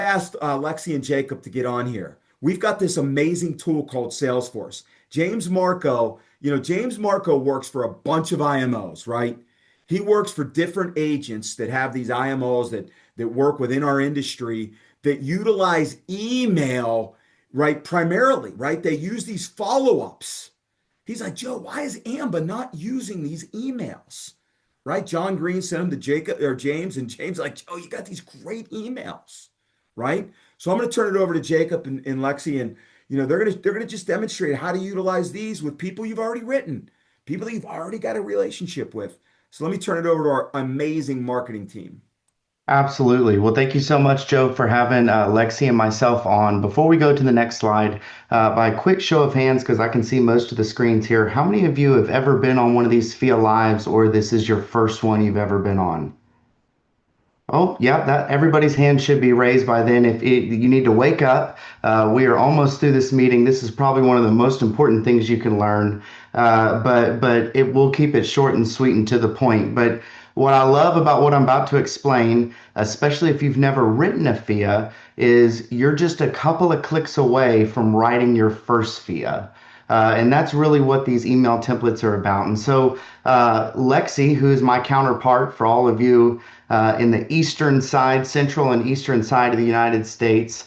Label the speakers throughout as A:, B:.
A: Asked Lexi and Jacob to get on here. We've got this amazing tool called Salesforce. James Marco works for a bunch of IMOs, right? He works for different agents that have these IMOs that work within our industry that utilize email, right? Primarily, right? They use these follow-ups. He's like, Joe, why is Amba not using these emails? Right? John Green sent them to Jacob or James, and James like, Joe, you got these great emails, right? So I'm going to turn it over to Jacob and Lexi, and they're gonna just demonstrate how to utilize these with people you've already written, people that you've already got a relationship with. So let me turn it over to our amazing marketing team.
B: Absolutely. Well, thank you so much, Joe, for having Lexi and myself on. Before we go to the next slide, by a quick show of hands, because I can see most of the screens here, how many of you have ever been on one of these FIA Lives, or this is your first one you've ever been on? Oh, yeah, that everybody's hand should be raised by then. You need to wake up, we are almost through this meeting. This is probably one of the most important things you can learn, but it will keep it short and sweet and to the point. But what I love about what I'm about to explain, especially if you've never written a FIA, is you're just a couple of clicks away from writing your first FIA. And that's really what these email templates are about. And so, Lexi, who is my counterpart for all of you in the eastern side, central and eastern side of the United States,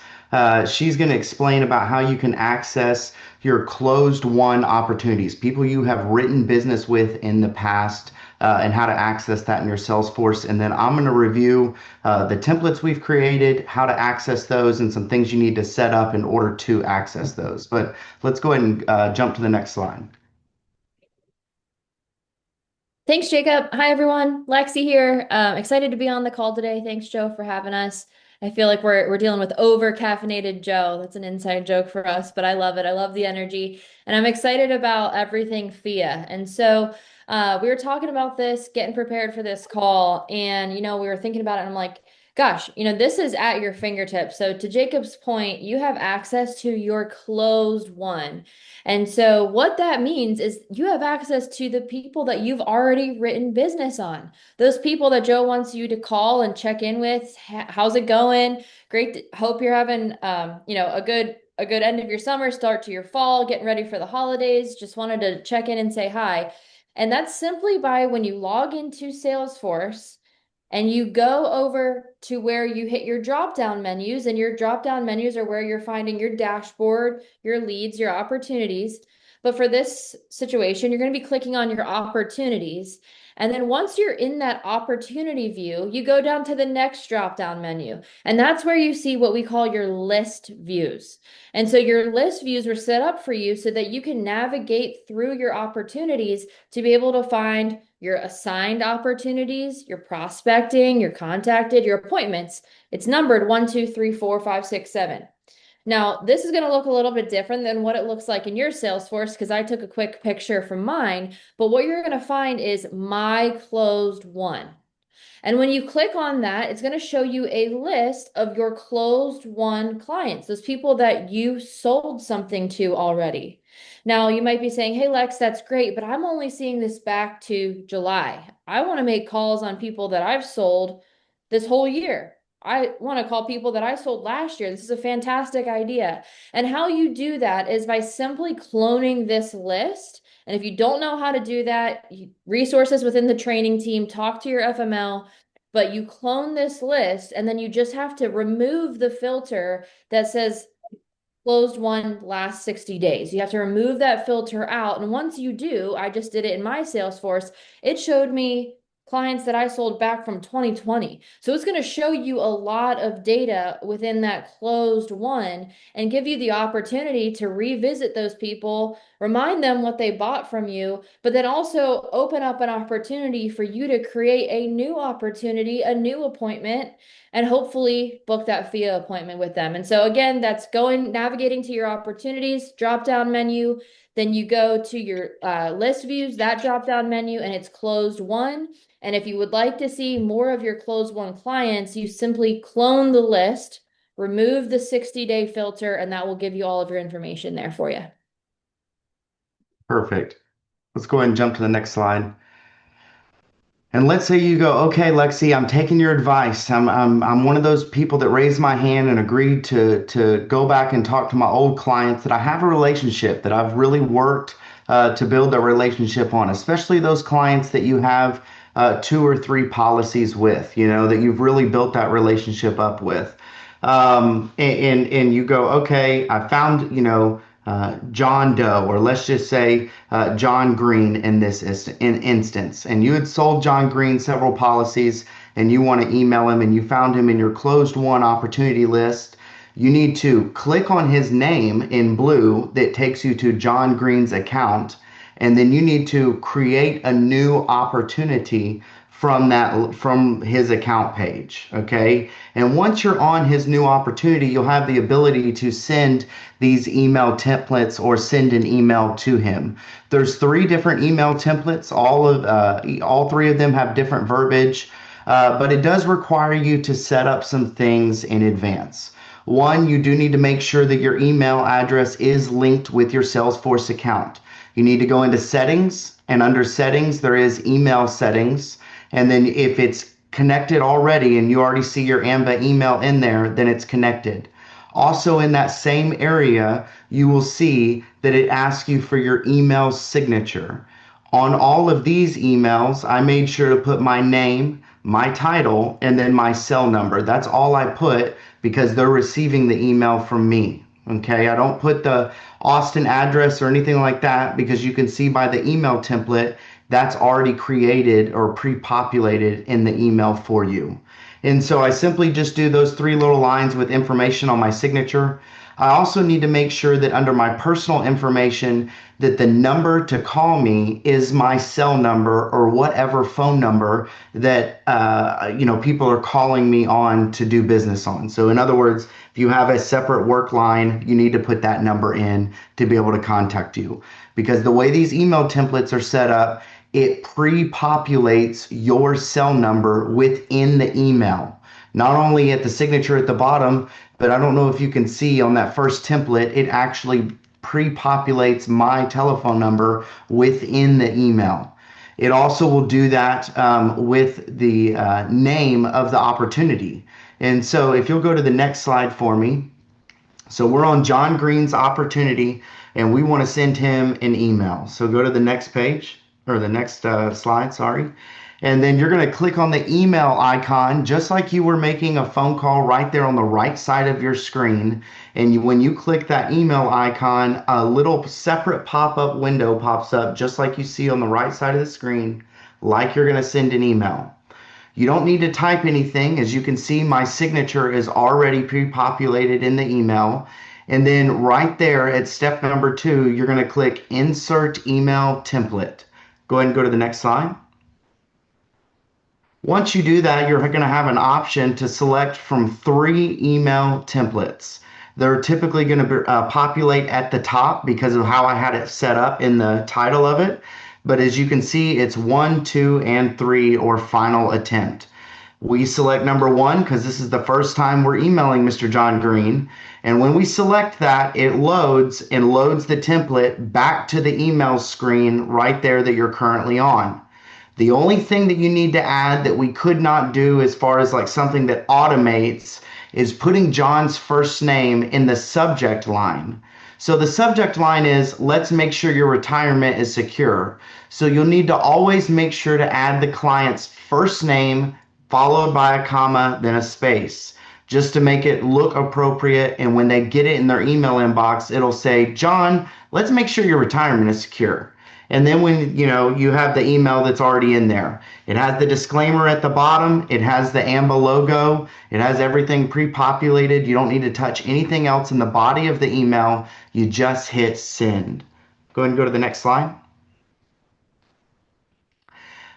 B: she's going to explain about how you can access your closed won opportunities, people you have written business with in the past. And how to access that in your Salesforce. And then I'm going to review the templates we've created, how to access those, and some things you need to set up in order to access those. But let's go ahead and jump to the next slide.
C: Thanks, Jacob. Hi, everyone. Lexi here. Excited to be on the call today. Thanks, Joe, for having us. I feel like we're dealing with over caffeinated Joe. That's an inside joke for us, but I love it. I love the energy, and I'm excited about everything FIA. And so we were talking about this, getting prepared for this call, and we were thinking about it, and I'm like, gosh, this is at your fingertips. So to Jacob's point, you have access to your closed one. And so what that means is you have access to the people that you've already written business on. Those people that Joe wants you to call and check in with. How's it going? Great. Hope you're having a good end of your summer, start to your fall, getting ready for the holidays. Just wanted to check in and say hi. And that's simply by when you log into Salesforce and you go over to where you hit your drop down menus, and your drop down menus are where you're finding your dashboard, your leads, your opportunities. But for this situation, you're going to be clicking on your opportunities. And then once you're in that opportunity view, you go down to the next drop down menu. And that's where you see what we call your list views. And so your list views were set up for you so that you can navigate through your opportunities to be able to find your assigned opportunities, your prospecting, your contacted, your appointments. It's numbered 1, 2, 3, 4, 5, 6, 7. Now, this is going to look a little bit different than what it looks like in your Salesforce because I took a quick picture from mine. But what you're going to find is my closed one. And when you click on that, it's going to show you a list of your closed won clients, those people that you sold something to already. Now, you might be saying, hey, Lex, that's great, but I'm only seeing this back to July. I want to make calls on people that I've sold this whole year. I want to call people that I sold last year. This is a fantastic idea. And how you do that is by simply cloning this list. And if you don't know how to do that, resources within the training team, talk to your FML, but you clone this list and then you just have to remove the filter that says closed one last 60 days. You have to remove that filter out. And once you do, I just did it in my Salesforce, it showed me clients that I sold back from 2020. So it's going to show you a lot of data within that closed one and give you the opportunity to revisit those people, remind them what they bought from you, but then also open up an opportunity for you to create a new opportunity, a new appointment, and hopefully book that FIA appointment with them. And so again, that's navigating to your opportunities, drop down menu, then you go to your list views, that drop down menu, and it's closed one. And if you would like to see more of your closed one clients, you simply clone the list, remove the 60-day filter, and that will give you all of your information there for you.
B: Perfect. Let's go ahead and jump to the next slide. And let's say you go, okay, Lexi, I'm taking your advice. I'm one of those people that raised my hand and agreed to go back and talk to my old clients that I have a relationship that I've really worked to build a relationship on, especially those clients that you have two or three policies with, that you've really built that relationship up with. And you go, okay, I found, John Doe, or let's just say John Green in this instance, and you had sold John Green several policies and you want to email him and you found him in your closed one opportunity list. You need to click on his name in blue that takes you to John Green's account, and then you need to create a new opportunity from his account page. Okay, and once you're on his new opportunity, you'll have the ability to send these email templates or send an email to him. There's three different email templates. All three of them have different verbiage, but it does require you to set up some things in advance. One, you do need to make sure that your email address is linked with your Salesforce account. You need to go into settings, and under settings, there is email settings. And then if it's connected already and you already see your AMBA email in there, then it's connected. Also in that same area, you will see that it asks you for your email signature. On all of these emails, I made sure to put my name, my title, and then my cell number. That's all I put because they're receiving the email from me. Okay, I don't put the Austin address or anything like that because you can see by the email template that's already created or pre-populated in the email for you. And so I simply just do those three little lines with information on my signature. I also need to make sure that under my personal information that the number to call me is my cell number or whatever phone number that people are calling me on to do business on. So in other words, if you have a separate work line, you need to put that number in to be able to contact you. Because the way these email templates are set up, it pre-populates your cell number within the email. Not only at the signature at the bottom, but I don't know if you can see on that first template, it actually pre-populates my telephone number within the email. It also will do that with the name of the opportunity. And so if you'll go to the next slide for me. So we're on John Green's opportunity and we want to send him an email. So go to the next page or the next slide, sorry. And then you're going to click on the email icon, just like you were making a phone call right there on the right side of your screen. And when you click that email icon, a little separate pop-up window pops up, just like you see on the right side of the screen, like you're going to send an email. You don't need to type anything. As you can see, my signature is already pre-populated in the email. And then right there at step number 2, you're going to click Insert Email Template. Go ahead and go to the next slide. Once you do that, you're going to have an option to select from 3 email templates. They're typically going to populate at the top because of how I had it set up in the title of it. But as you can see, it's 1, 2, and 3, or final attempt. We select number 1 because this is the first time we're emailing Mr. John Green. And when we select that, it loads the template back to the email screen right there that you're currently on. The only thing that you need to add that we could not do as far as like something that automates is putting John's first name in the subject line. So the subject line is, let's make sure your retirement is secure. So you'll need to always make sure to add the client's first name followed by a comma, then a space, just to make it look appropriate. And when they get it in their email inbox, it'll say, John, let's make sure your retirement is secure. And then when you have the email that's already in there, it has the disclaimer at the bottom, it has the AMBA logo, it has everything pre-populated. You don't need to touch anything else in the body of the email. You just hit send. Go ahead and go to the next slide.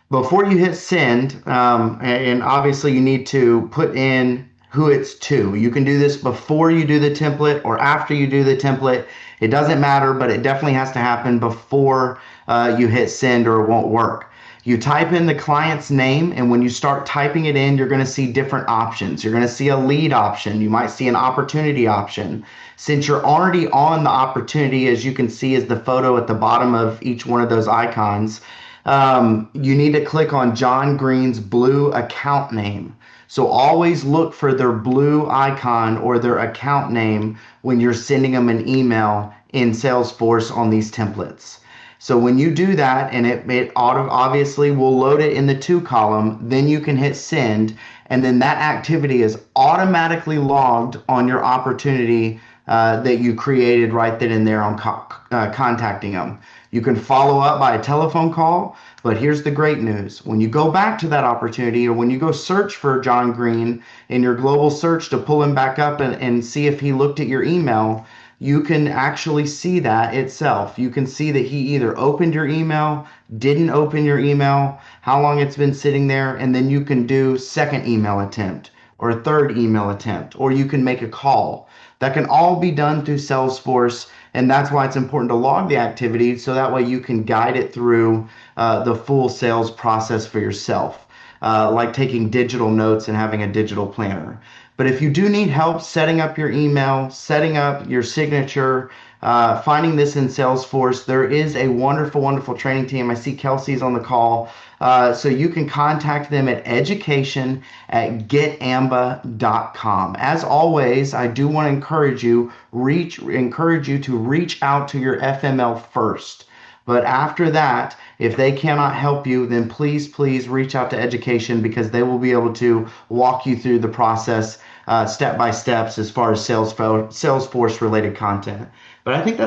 B: Before you hit send, and obviously you need to put in who it's to. You can do this before you do the template or after you do the template. It doesn't matter, but it definitely has to happen before you hit send or it won't work. You type in the client's name, and when you start typing it in, you're going to see different options. You're going to see a lead option. You might see an opportunity option. Since you're already on the opportunity, as you can see is the photo at the bottom of each one of those icons, You need to click on John Green's blue account name. So always look for their blue icon or their account name when you're sending them an email in Salesforce on these templates. So when you do that, and it obviously will load it in the to column, then you can hit send, and then that activity is automatically logged on your opportunity that you created right then and there on contacting them. You can follow up by a telephone call, but here's the great news. When you go back to that opportunity, or when you go search for John Green in your global search to pull him back up and see if he looked at your email, you can actually see that itself. You can see that he either opened your email, didn't open your email, how long it's been sitting there, and then you can do second email attempt or a third email attempt, or you can make a call. That can all be done through Salesforce, and that's why it's important to log the activity so that way you can guide it through the full sales process for yourself, like taking digital notes and having a digital planner. But if you do need help setting up your email, setting up your signature, finding this in Salesforce, there is a wonderful, wonderful training team. I see Kelsey's on the call. So you can contact them at education@getamba.com. As always, I do want to encourage you to reach out to your FML first. But after that, if they cannot help you, then please, please reach out to education, because they will be able to walk you through the process step by steps as far as Salesforce related content. But I think that's